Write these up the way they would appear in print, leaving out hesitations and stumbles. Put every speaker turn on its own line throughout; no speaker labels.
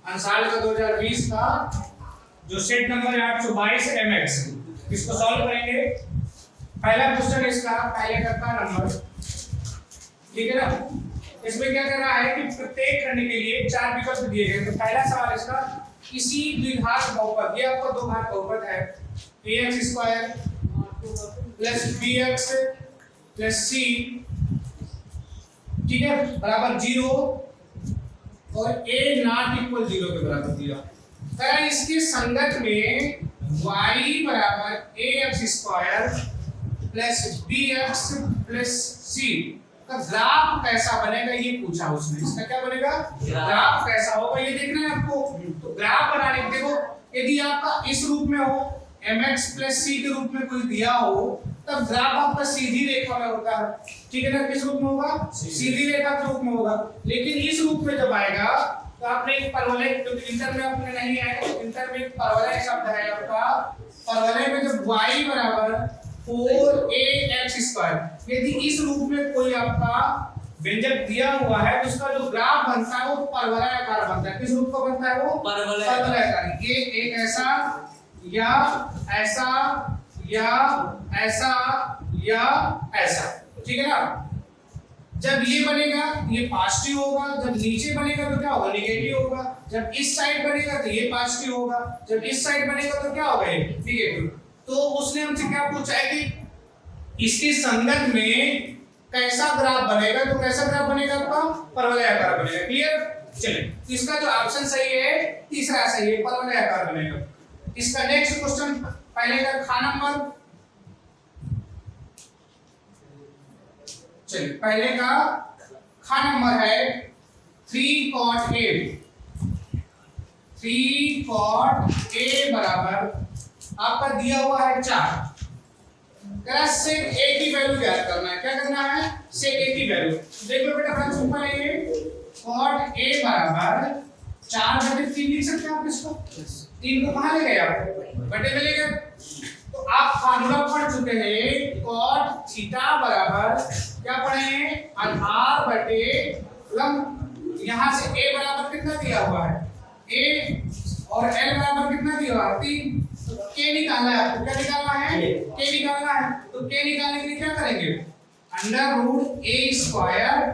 अंसाल का 2020 का जो सेट नंबर है 822 mx, इसको सॉल्व करेंगे। पहला क्वेश्चन इसका पहले का नंबर, ठीक है ना। इसमें क्या कर रहा है कि प्रत्येक खंड के लिए 4 विकल्प दिए गए। तो पहला सवाल इसका, किसी द्विघात बहुपद, ये आपका दो घात बहुपद है, ax² plus bx plus c, ठीक है, बराबर 0 और a नॉट इक्वल 0 के बराबर दिया। तो इसके संगत में y बराबर ax² plus bx plus c का ग्राफ कैसा बनेगा ये पूछा उसने। इसका क्या बनेगा, ग्राफ कैसा होगा ये देखना है आपको। तो ग्राफ बनाने के देखो, यदि आपका इस रूप में हो mx प्लस c के रूप में कुछ दिया हो, तब ग्राफ आपका सीधी रेखा में होता है, ठीक है ना। किस रूप में होगा, सीधी रेखा के रूप में होगा। लेकिन इस रूप में जब आएगा तो आपने एक परवलय, जो इंटर में आपने नहीं आएगा, इंटर में परवलय शब्द है आपका, परवलय में जब y बराबर 4ax², यदि इस रूप में कोई आपका व्यंजक दिया हुआ है तो उसका जो ग्राफ बनता है वो परवलयाकार बनता है। किस रूप का बनता है वो, परवलयाकार। ये एक ऐसा या ऐसा या ऐसा या ऐसा, ठीक है ना। जब ये बनेगा ये पॉजिटिव होगा, जब नीचे बनेगा तो क्या होगा, नेगेटिव होगा। जब इस साइड बनेगा तो ये पॉजिटिव होगा, जब इस साइड बनेगा तो क्या होगा, ये नेगेटिव। तो उसने हमसे क्या पूछा है कि इसकी संगत में कैसा ग्राफ बनेगा। तो कैसा ग्राफ बनेगा आपका, परवलयाकार बनेगा। क्लियर। चलिए, इसका जो ऑप्शन सही है तीसरा सही है, परवलयाकार बनेगा। इसका नेक्स्ट क्वेश्चन पहले का खा नंबर, चलिए पहले का खा नंबर है 3 cot a। 3 cot a बराबर आपका दिया हुआ है 4। सेक a की वैल्यू ज्ञात करना है। क्या करना है, सेक a की वैल्यू। देख लो बेटा, बड़ा सिंपल है ये। cot a बराबर 4/3 लिख सकते हैं आप इसको। 3 को कहां ले गए आप, बटे में ले गए। तो आप फार्मूला पढ़ चुके हैं, cot थीटा बराबर क्या पढ़े हैं, आधार बटे लंब। यहां से a बराबर कितना दिया हुआ है, a, और l बराबर कितना दिया हुआ है, 3। तो k निकालना है आपको। क्या निकालना है, k निकालना है। तो k निकालने के लिए क्या करेंगे, √a²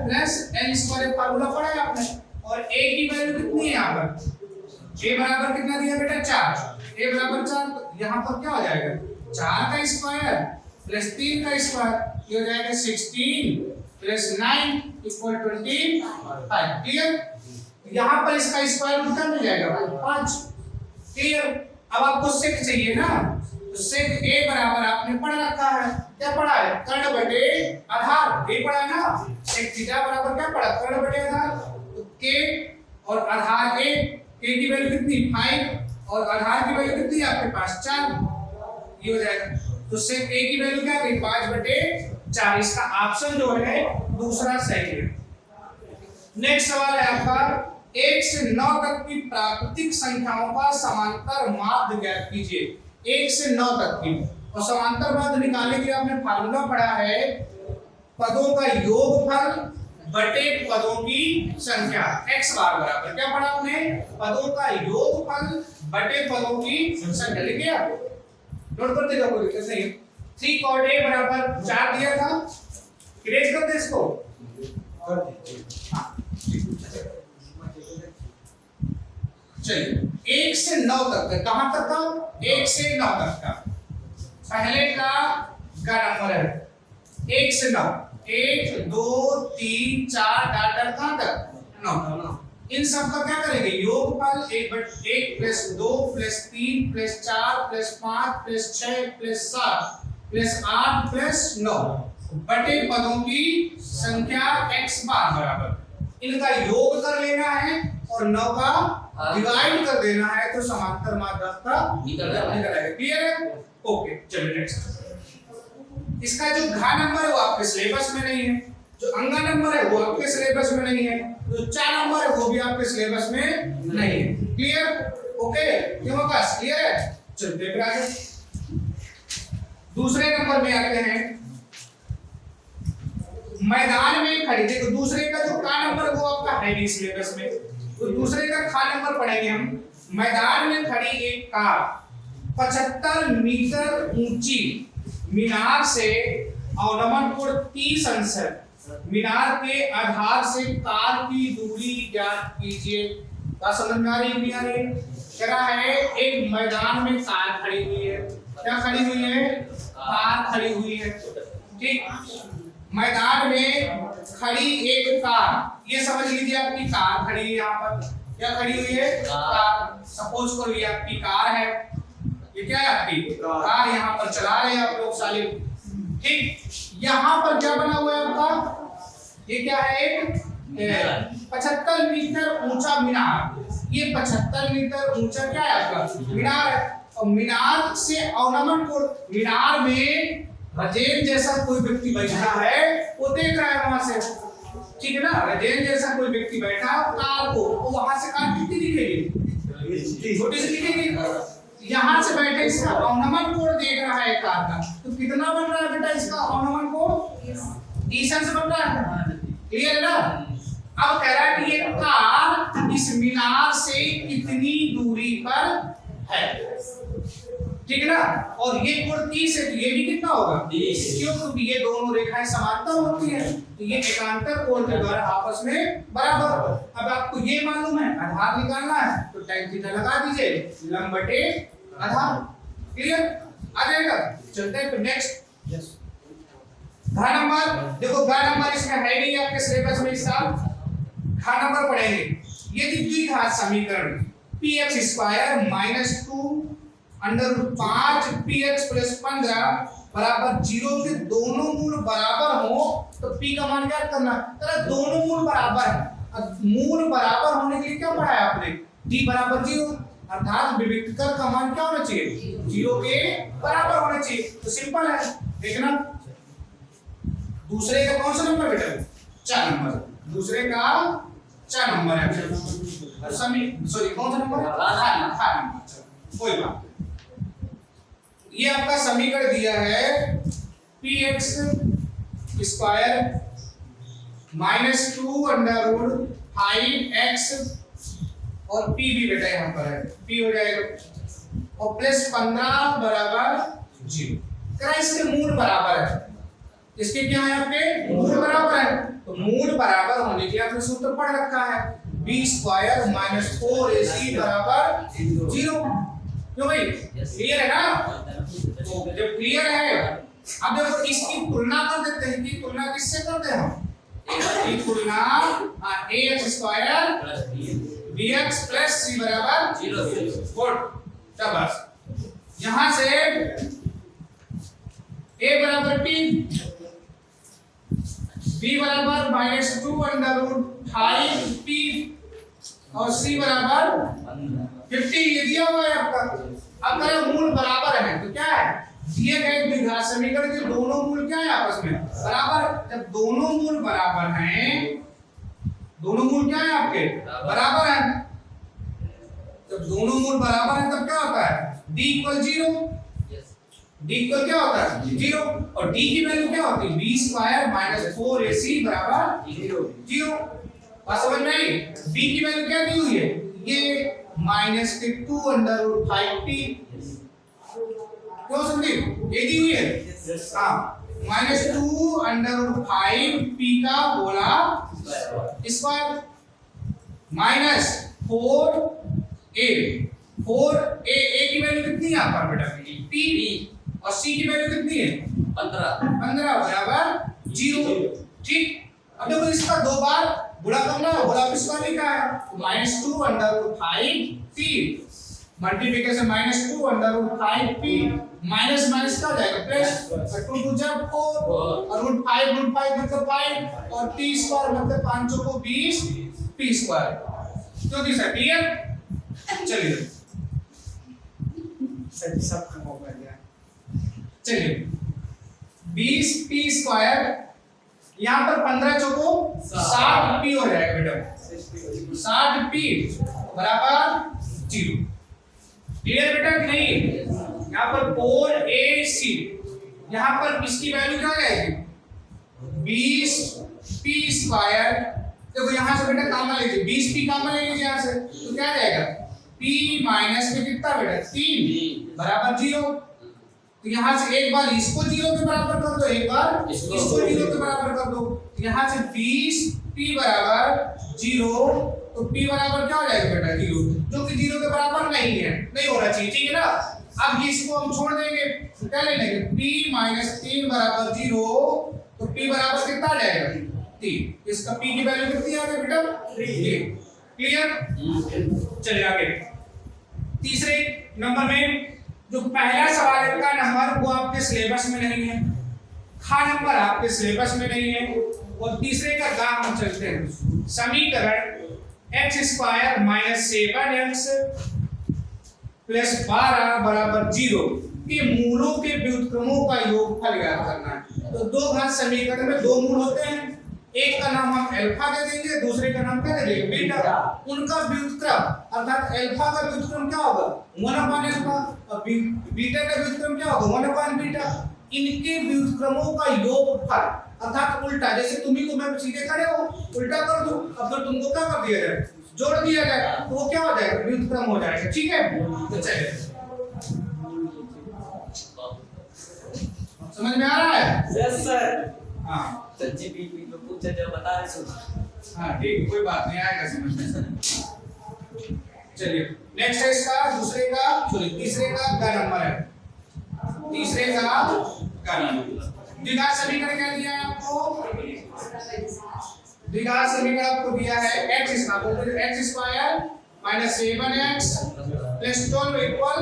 प्लस l² फार्मूला पढ़ा है आपने। और a की वैल्यू कितनी है यहाँ पर, a बराबर कितना दिया बेटा, 4। a बराबर 4, तो यहाँ पर क्या हो जाएगा, 4 का स्क्वायर प्लस 3 का स्क्वायर, ये हो जाएगा 16 प्लस 9 इक्वल 25। क्लियर। यहाँ पर इसका स्क्वायर रूट मिल जाएगा 5। क्लियर। अब आपको सेक चाहिए ना, तो सेक a बराबर आपने पढ़ रखा है। क्या पढ़ा है, कर्ण बटे आधार। ये पढ़ा है ना। सेक थीटा बराबर क्या पढ़ा, कर्ण बटे आधार। तो k और आधार a, k की वैल्यू कितनी 5 और आधार की वैल्यू कितनी आपके पास 4। ये हो जाएगा। तो सेक a की वैल्यू क्या गई, 5/4। इसका ऑप्शन जो है दूसरा सही है। नेक्स्ट सवाल है आपका, 1 से 9 तक की प्राकृतिक संख्याओं का समांतर माध्य ज्ञात कीजिए। 1 से 9 तक की, और समांतर माध्य निकालने के लिए आपने फार्मूला पढ़ा है, पदों का योगफल बटे पदों की संख्या, x बार बराबर क्या पढ़ा आपने, पदों का योगफल बटे पदों की संख्या। लिखे आप, नोट करते जाओ, कोई दिक्कत नहीं। 3 cot a बराबर 4 दिया था, इरेज कर दे इसको। चलिए 1 से 9 तक का, कहां तक का, 1 से 9 तक का। पहले का नंबर है 1 से 9, 1 2 3 4 डाटा कहां तक, 9। इन सब का क्या करेंगे, योगफल 1 plus 2 plus 3 plus 4 plus 5 plus 6 plus 7 plus 8 plus 9 बटे पदों की संख्या x बार बराबर। इनका योग कर लेना है और 9 का डिवाइड कर देना है, तो समांतर माध्य का निकल आएगा। क्लियर है। ओके, चलिए नेक्स्ट। इसका जो घा नंबर है वो आपके सिलेबस में नहीं है, जो अंगा नंबर है वो आपके सिलेबस में नहीं है, जो 4 नंबर है वो भी आपके सिलेबस में नहीं है। क्लियर। ओके, क्यों होगा, क्लियर है। चलिए देख रहा है, दूसरे नंबर में आते हैं। मैदान में खड़ी, देखो दूसरे का जो का नंबर वो आपका है नहीं सिलेबस में, तो दूसरे का खा नंबर पढ़ेंगे हम। मैदान में खड़ी एक कार 75 मीटर ऊंची मीनार से अवनमन कोण 30 अंश है। मीनार के आधार से कार की दूरी ज्ञात कीजिए। बात समझ में आ रही है नहीं आ रही है? कह रहा है एक मैदान में कार खड़ी हुई है। क्या खड़ी हुई है? कार खड़ी हुई है। ठीक, मैदान में खड़ी एक कार, ये समझ लीजिए आपकी कार खड़ी है। यहाँ पर क्या खड़ी हुई है? कार। सपोज करो ये आपकी कार है, ये क्या है आपकी कार, यहाँ पर चला रहे हैं आप लोग साले। ठीक, यहाँ पर क्या बना हुआ है आपका? ये क्या है? एक 75 मीटर ऊंचा मीनार। ये 75 मीटर ऊंचा क्या है आपका? मीनार है। और मीनार से अवनमन कोण, मीनार में राजेंद्र जैसा कोई व्यक्ति बैठा है, वो देख रहा है वहां से। ठीक है ना? राजेंद्र जैसा कोई व्यक्ति बैठा है कार को, वो वहां से कार कितनी दिखेगी? छोटी सी दिखेगी। यहाँ से बैठे इसका अवनमन कोण देख रहा है कार का, तो कितना बन रहा है बेटा इसका अवनमन कोण? 30 अंश बन रहा है। क्लियर है ना? अब कह रहा है कि ये कार इस मीनार से कितनी दूरी पर है। ठीक है ना? और ये कोण 30 है, तो ये भी कितना होगा? 30। क्यों? क्योंकि ये दोनों रेखाएं समांतर होती है, तो ये एकांतर कोण के द्वारा आपस में बराबर। अब आपको ये मालूम है आधार निकालना है, तो tan थीटा लगा दीजिए, लंब बटे आधार। क्लियर? आ जाएगा। चलते हैं फिर नेक्स्ट। यस, घा नंबर देखो, घा नंबर इसमें है नहीं आपके सिलेबस में इस साल। घा नंबर पढ़ेंगे। यदि द्विघात समीकरण px² - 2 √5 px + 15 बराबर 0 के दोनों मूल बराबर हो, तो p का मान क्या करना? अरे दोनों मूल बराबर है। अब मूल बराबर होने के लिए क्या पढ़ा है आपने? d बराबर 0, अर्थात विविक्तर का मान क्या होना चाहिए? 0 के बराबर होना चाहिए। तो सिंपल है, देखना। दूसरे का कौन सा नंबर बेटा? 4 नंबर। दूसरे का 4 नंबर है। सॉरी कौन सा नंबर है? खा नंबर। कोई बात, ये आपका समीकरण दिया है px² - 2 √5x और p भी बेटा यहाँ पर है, p हो जाएगा, और प्लस 15 बराबर 0। क्या इसके मूल बराबर है? इसके क्या है आपके? मूल बराबर है। तो मूल बराबर होने के आपने सूत्र पढ़ रखा है, b² - 4ac बराबर 0। क्यों भाई? क्लियर है ना? तो जब क्लियर है, अब देखो इसकी तुलना कर देते हैं। कि तुलना किससे करते हैं हम? इसकी तुलना ax² bx + c बराबर 0। गुड, शाबाश। यहां से a बराबर p, b बराबर -2 √5p और c बराबर 50, ये दिया हुआ है आपका। अब अगर मूल बराबर है तो क्या है? दिए गए द्विघात समीकरण के दोनों मूल क्या है? आपस में बराबर। जब दोनों मूल बराबर हैं, दोनों मूल क्या है आपके? बराबर हैं। जब दोनों मूल बराबर हैं तब क्या होता है? d = 0। d = क्या होता है? 0। और d की वैल्यू क्या होती है? b² - 4ac बराबर 0। बात समझ में आई? b की वैल्यू क्या दी हुई है? ये -2 √5p। क्यों समझे? ये दी हुई है। हाँ, -2 √5p का गोला स्क्वायर -4a की वैल्यू कितनी है यहाँ पर बेटा? p। और c की वैल्यू कितनी है? 15 बराबर 0। ठीक, अब देखो इसका दो बार गुणा करना है, गुणा स्क्वायर लिखा है, -2 √5p multiplication -2 √5p minus minus क्या हो जाएगा? प्लस। 2 2 जा 4 और √5 मतलब 5 और p² मतलब 5 को 20 p²। तो दिस है क्लियर? चलिए सब खत्म हो गया। चलिए 20 p² यहाँ पर 15 चौको 60 p हो जाएगा बेटा। 60 p बराबर 0। क्लियर बेटा कि नहीं? यहाँ पर 4ac, यहाँ पर इसकी वैल्यू क्या जाएगी? 20 p² देखो यहाँ से बेटा कॉमन लीजिए, 20p कॉमन ले लीजिए यहाँ से, तो क्या आ जाएगा p माइनस में कितना बेटा 3 बराबर 0। तो यहाँ से एक बार इसको 0 के बराबर कर दो, एक बार इसको 0 के बराबर कर दो। यहाँ से 20p बराबर 0, तो p बराबर क्या हो जाएगा बेटा 0, जो कि 0 के बराबर नहीं है, नहीं होना चाहिए, ठीक है ना। अब इसको हम छोड़ देंगे, तो क्या ले लेंगे p माइनस 3 बराबर 0, तो p बराबर कितना आ जाएगा 3। इसका p की वैल्यू कितनी आ गई बेटा 3। क्लियर, चलिए आगे। तीसरे नंबर में जो पहला सवाल है का नंबर वो आपके सिलेबस में नहीं है, खा नंबर आपके सिलेबस में नहीं है। और तीसरे का गा हम चलते हैं। समीकरण x square minus 7x plus 12 बराबर 0 के मूलों के व्युत्क्रमों का योगफल ज्ञात करना है। तो दो घात समीकरण में दो मूल होते हैं, एक का नाम हम अल्फा दे देंगे, दूसरे का नाम क्या दे देंगे बीटा। उनका व्युत्क्रम अर्थात अल्फा का व्युत्क्रम क्या होगा 1 अल्फा और बीटा का व्युत्क्रम क्या होगा 1 बीटा। इनके व्युत्क्रमों का योगफल अर्थात उल्टा, जैसे तुम्ही को मैं सीधे खड़े हो उल्टा कर दूं, अब तो तुमको क्या कर दिया जाए जोड़ दिया जाए, तो वो क्या हो जाएगा व्युत्क्रम हो जाएगा, ठीक है। तो चलिए समझ में आ रहा है?
Yes sir.
हां
सच्ची बीपी में पूछे जो बता रहे सो।
हां ठीक, कोई बात नहीं, आएगा समझ में। चलिए नेक्स्ट है इसका दूसरे का सॉरी तीसरे का नंबर है, तीसरे का नंबर। द्विघात समीकरण क्या दिया है आपको, द्विघात समीकरण आपको दिया है x square minus 7x plus 12 equal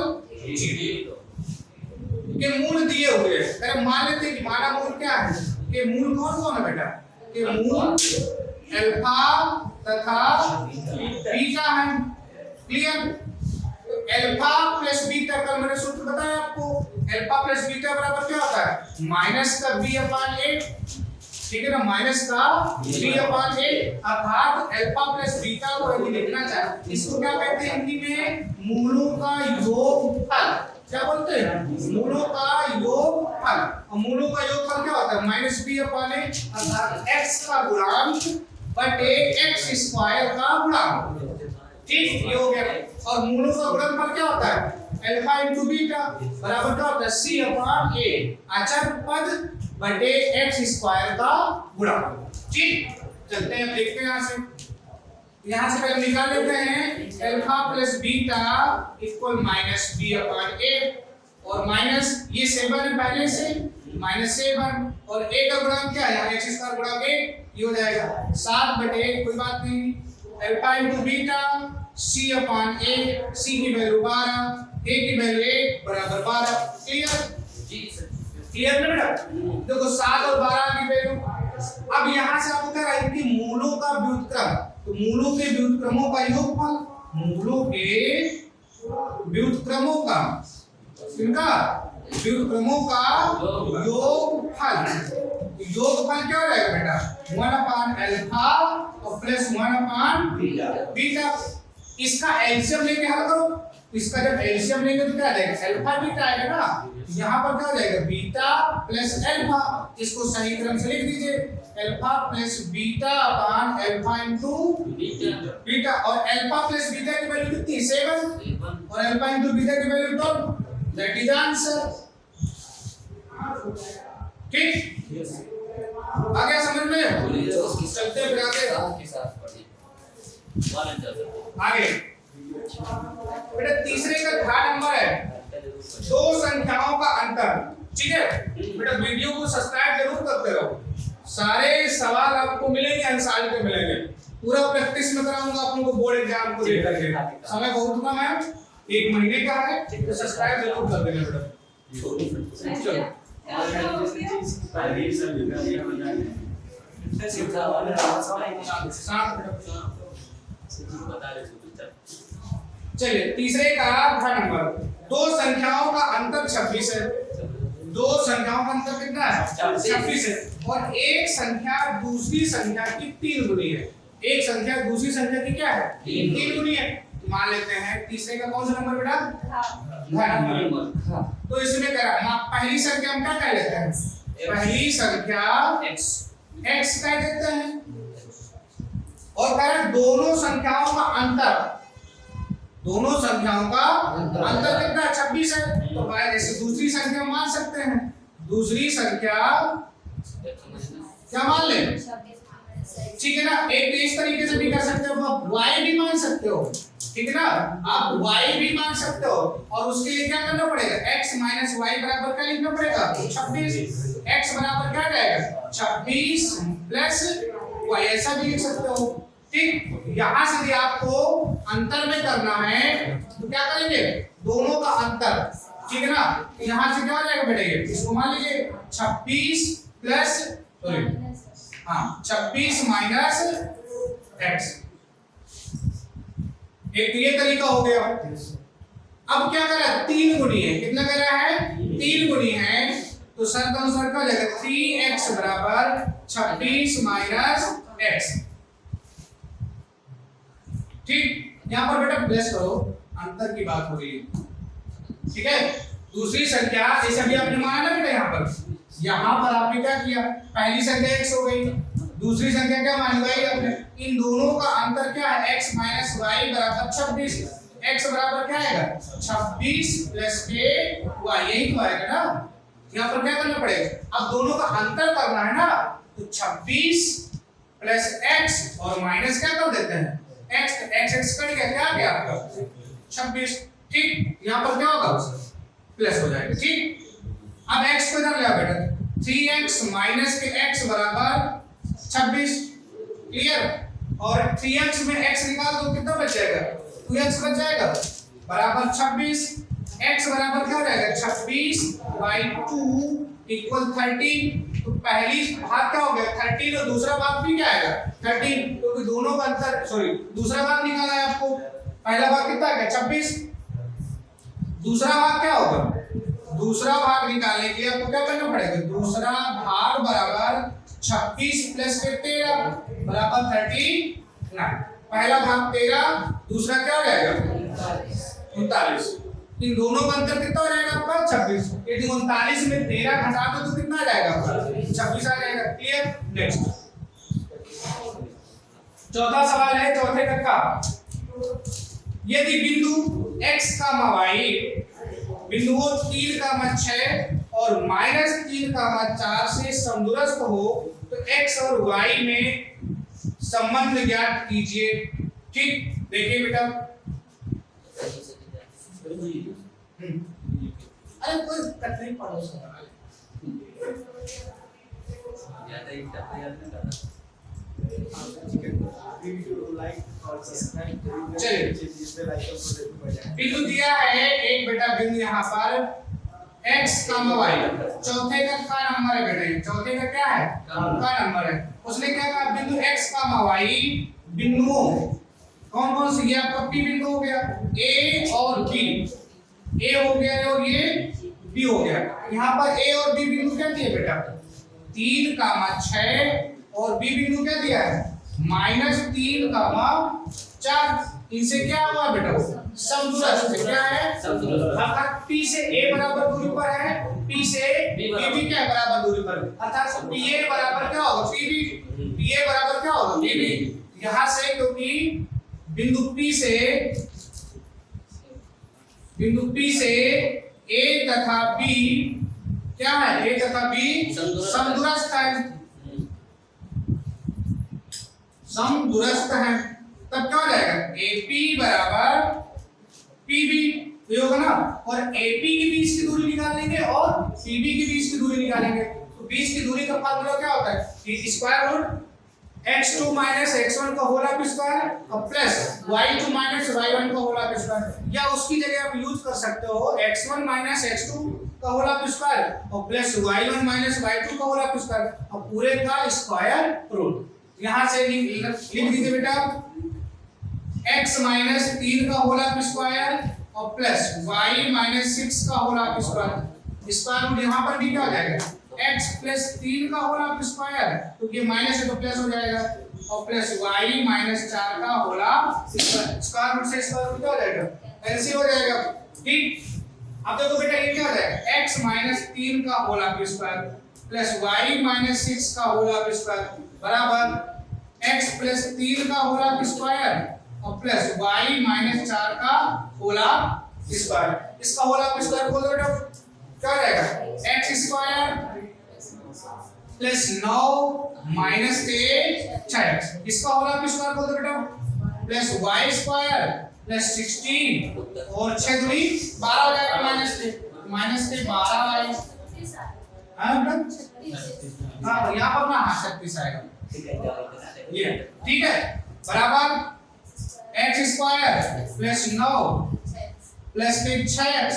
0 के मूल दिए हुए हैं। अरे मान लेते हैं कि हमारा मूल क्या है, के मूल कौन कौन है बेटा, के मूल अल्फा तथा बीटा है। क्लियर, तो अल्फा प्लस बीटा का मैंने सूत्र बताया आपको, अल्फा प्लस बीटा बराबर क्या होता है माइनस का b/a, ठीक है ना, माइनस का b/a अर्थात अल्फा प्लस बीटा को यदि लिखना चाहे इसको क्या कहते हैं हिंदी में मूलों का योगफल। क्या बोलते हैं मूलों का योगफल। और मूलों का योगफल क्या होता है माइनस b/a अर्थात x का गुणांक बटे x स्क्वायर का गुणांक, ठीक ये हो गया। और मूलों का गुणनफल क्या होता है अल्फा इनटू बीटा बराबर क्या होता है c/a अचर पद बटे x स्क्वायर का गुणनफल, ठीक। चलते हैं देखते हैं यहां से पहले निकाल लेते हैं alpha plus beta equal minus b/a और माइनस ये 7 है पहले से माइनस 7 और a का गुणांक क्या है x स्क्वायर गुणा के ये हो जाएगा 7 बटे कोई बात नहीं alpha into beta c/a, c की वैल्यू 12, a की वैल्यू 1 बराबर 12। क्लियर जी सर, क्लियर ना बेटा। देखो 7 और 12 की वैल्यू। अब यहां से आपको क्या है कि मूलों का व्युत्क्रम, तो मूलों के व्युत्क्रमों का योगफल, मूलों के व्युत्क्रमों का इनका व्युत्क्रमों का योगफल। योगफल क्या हो जाएगा बेटा 1/अल्फा और प्लस 1/बीटा। इसका एलसीएम लेके हल करो, इसका जब एलसीएम लेंगे तो क्या आ जाएगा अल्फा बीटा आएगा ना, यहाँ पर क्या हो जाएगा बीटा प्लस अल्फा। इसको सही क्रम से लिख दीजिए अल्फा प्लस बीटा अपान अल्फा इनटू बीटा। और अल्फा प्लस बीटा की वैल्यू कितनी 7 और अल्फा इनटू बीटा की वैल्यू 12, दैट इज आंसर, ठीक। आ गया समझ में? चलते हैं फिर आगे बेटा तीसरे का घात नंबर है दो संख्याओं का अंतर, ठीक है बेटा। वीडियो को सब्सक्राइब जरूर करते रहो, सारे सवाल आपको मिलेंगे अंसार के मिलेंगे, पूरा प्रैक्टिस में कराऊंगा आप लोगों को बोर्ड एग्जाम को लेकर के। समय बहुत कम है, 1 महीने का है, तो सब्सक्राइब जरूर कर देना बेटा। चलो चलिए तीसरे का घन नंबर दो संख्याओं का अंतर 26 है। दो संख्याओं का अंतर कितना है 26 है और एक संख्या दूसरी संख्या की 3 गुनी है। एक संख्या दूसरी संख्या की क्या है 3 गुनी है। मान लेते हैं तीसरे का कौन सा नंबर बेटा घन नंबर। तो इसमें क्या पहली संख्या हम क्या कह लेते हैं पहली संख्या x कह देते हैं और कह रहे दोनों संख्याओं का अंतर, दोनों संख्याओं का अंतर कितना है? 26 है। तो भाई जैसे दूसरी संख्या मान सकते हैं, दूसरी संख्या क्या मान ले, ठीक है ना। एक तो इस तरीके से भी कर सकते हो, आप y भी मान सकते हो, ठीक है ना, आप y भी मान सकते हो। और उसके लिए क्या करना पड़ेगा, x माइनस वाई बराबर क्या लिखना पड़ेगा, 26। x बराबर क्या जाएगा, 26 प्लस y, ऐसा भी लिख सकते हो, ठीक। यहां से यदि आपको अंतर में करना है तो क्या करेंगे, दोनों का अंतर, ठीक है ना। यहां से क्या हो जाएगा बेटा, ये इसको मान लीजिए 26 प्लस हाँ 26 माइनस x, एक ये तरीका हो गया। अब क्या कर रहा है, 3 गुणी है, कितना कर रहा है, 3 गुणी है, तो शर्त अनुसार क्या हो जाएगा, 3x बराबर 26 माइनस x, ठीक। यहां पर बेटा प्लस करो, अंतर की बात हो रही है, ठीक है। दूसरी संख्या जैसे अभी आपने माना ना बेटा, यहां पर आपने क्या किया, पहली संख्या x हो गई, दूसरी संख्या क्या मानी y आपने, इन दोनों का अंतर क्या है, x माइनस वाई बराबर 26। x बराबर क्या आएगा, 26 प्लस k y, यही तो आएगा ना। यहाँ पर क्या करना पड़ेगा, अब दोनों का अंतर करना है ना, तो 26 प्लस x और माइनस क्या कर देते हैं, x कट गया, क्या आ गया आपका 26, ठीक। यहाँ पर क्या होगा, प्लस हो जाएगा, ठीक। अब x को इधर ले आओ बेटा, 3x माइनस के x बराबर 26, क्लियर। और 3x में x निकाल दो, कितना बच जाएगा, 2x बच जाएगा, बराबर 26। x बराबर क्या हो जाएगा, 26 बाई 2 इक्वल 13। तो पहली भाग क्या हो गया 13, और दूसरा भाग भी क्या आएगा 13, क्योंकि दोनों का अंतर, सॉरी दूसरा भाग निकालना है आपको। पहला भाग कितना आ गया 26, दूसरा भाग क्या होगा, दूसरा भाग निकालने के लिए आपको क्या करना पड़ेगा, दूसरा भाग बराबर 26 प्लस 13 बराबर 39। पहला भाग 13, दूसरा क्या हो जाएगा 39। इन दोनों का अंतर कितना हो जाएगा आपका 26। यदि 39 में 13 घटा दो तो कितना आ जाएगा आपका 26 आ जाएगा, क्लियर। नेक्स्ट चौथा सवाल है, चौथे तक का, यदि बिंदु x कामा y बिंदुओं 3 कामा 6 और -3 कामा 4 से समदूरस्थ हो तो x और y में संबंध ज्ञात कीजिए, ठीक। देखिए बेटा, अरे कोई कठिन पढ़ो सवाल,
याद है क्या याद नहीं करना।
बिंदु दिया है एक बेटा, बिंदु यहाँ पर x y, चौथे का नंबर है बेटा, चौथे का क्या है का नंबर है। उसने क्या कहा, बिंदु x y बिंदुओं कौन कौन से, ये आपका p बिंदु हो गया, a और b, a हो गया और ये b हो गया। यहाँ पर a और b बिंदु क्या दिए बेटा, 3 कामा 6 और b बिंदु क्या दिया है -3 कामा 4। इनसे क्या हुआ बेटा, समदूरस्थ, क्या है समदूरस्थ, अर्थात p से a बराबर दूरी पर है, p से b क्या बराबर दूरी पर, अर्थात pa बराबर क्या होगा pb, pa बराबर क्या होगा pb। यहाँ से क्योंकि बिंदु p से a तथा b क्या है, a तथा b समदूरस्थ है, समदूरस्थ है, तब क्या हो जाएगा AP बराबर PB, ये होगा ना। और AP के बीच की दूरी निकालेंगे और PB के बीच की दूरी निकालेंगे, तो बीच की दूरी का फार्मूला क्या होता है, square root x2 minus x1 का होल ऑफ स्क्वायर और प्लस y2 माइनस y1 का होल ऑफ स्क्वायर, या उसकी जगह आप यूज कर सकते हो x1 माइनस x2 का होल ऑफ स्क्वायर और प्लस y1 माइनस y2 का होल ऑफ स्क्वायर और पूरे का स्क्वायर रूट। यहां से लिख दीजिए बेटा, x माइनस 3 का होल ऑफ स्क्वायर और प्लस y माइनस 6 का whole of square, square root यहाँ पर भी क्या हो जाएगा x प्लस 3 का होल ऑफ स्क्वायर, तो ये माइनस है तो प्लस हो जाएगा, और प्लस y माइनस 4 का whole of square, square root से स्क्वायर रूट क्या हो जाएगा एलसी हो जाएगा, ठीक। अब देखो बेटा ये क्या हो जाएगा, x माइनस 3 का whole of square plus y minus 6 का होल ऑफ स्क्वायर बराबर x प्लस 3 का होल स्क्वायर और प्लस y माइनस 4 का होल स्क्वायर। इसका होल स्क्वायर खोल दो बेटा, क्या हो जाएगा x स्क्वायर प्लस 9 माइनस के 6x। इसका होल स्क्वायर खोल दो बेटा, प्लस y स्क्वायर प्लस 16 और 6 दूनी 12 हो जाएगा माइनस के 12y। हाँ बेटा, हाँ यहाँ पर ना हाँ 36 आएगा ये, ठीक है, बराबर x स्क्वायर प्लस 9 प्लस के 6x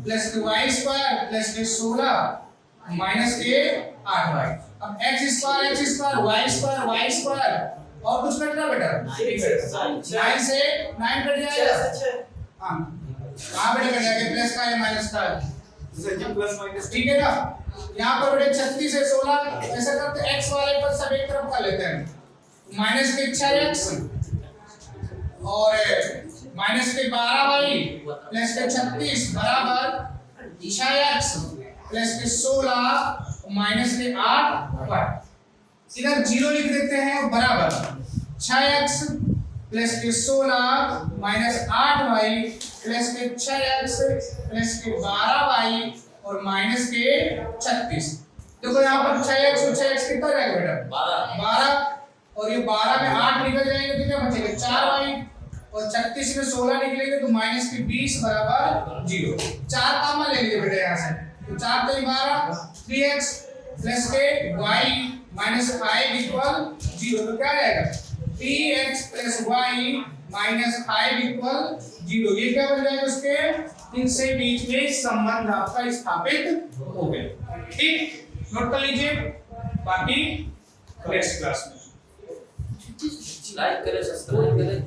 प्लस के y स्क्वायर प्लस के 16 माइनस के 8y। अब x स्क्वायर y स्क्वायर और कुछ कट रहा बेटा, 9 से 9 कट जाएगा, हाँ कहाँ बेटा कट जाएगा, प्लस का है माइनस का है, ठीक है ना। यहाँ पर बेटे 36 से 16 ऐसा करते x वाले पर सब एक तरफ कर लेते हैं, माइनस के 6x और माइनस के 12y प्लस के 36 बराबर 6x प्लस के 16 माइनस के 8y। इधर 0 लिख देते हैं बराबर 6x प्लस के 16 माइनस 8y प्लस के 6x प्लस के 12y और माइनस के 36। देखो यहाँ पर 6x और 6x कितना रहेगा बेटा 12 और ये 12 में 8 निकल जाएंगे तो क्या बचेगा 4y और 36 में 16 निकलेंगे तो माइनस के 20 बराबर 0। 4 कॉमन ले लीजिए बेटा यहाँ से, तो 4 तो 12 3x प्लस के y माइनस 5 इक्वल 0, तो क्या रहेगा 3x plus y minus 5 equal 0। ये क्या बन जाएगा उसके, इनसे बीच में संबंध आपका स्थापित हो गया, ठीक, नोट कर लीजिए, बाकी नेक्स्ट क्लास में।
लाइक करें, सब्सक्राइब करें।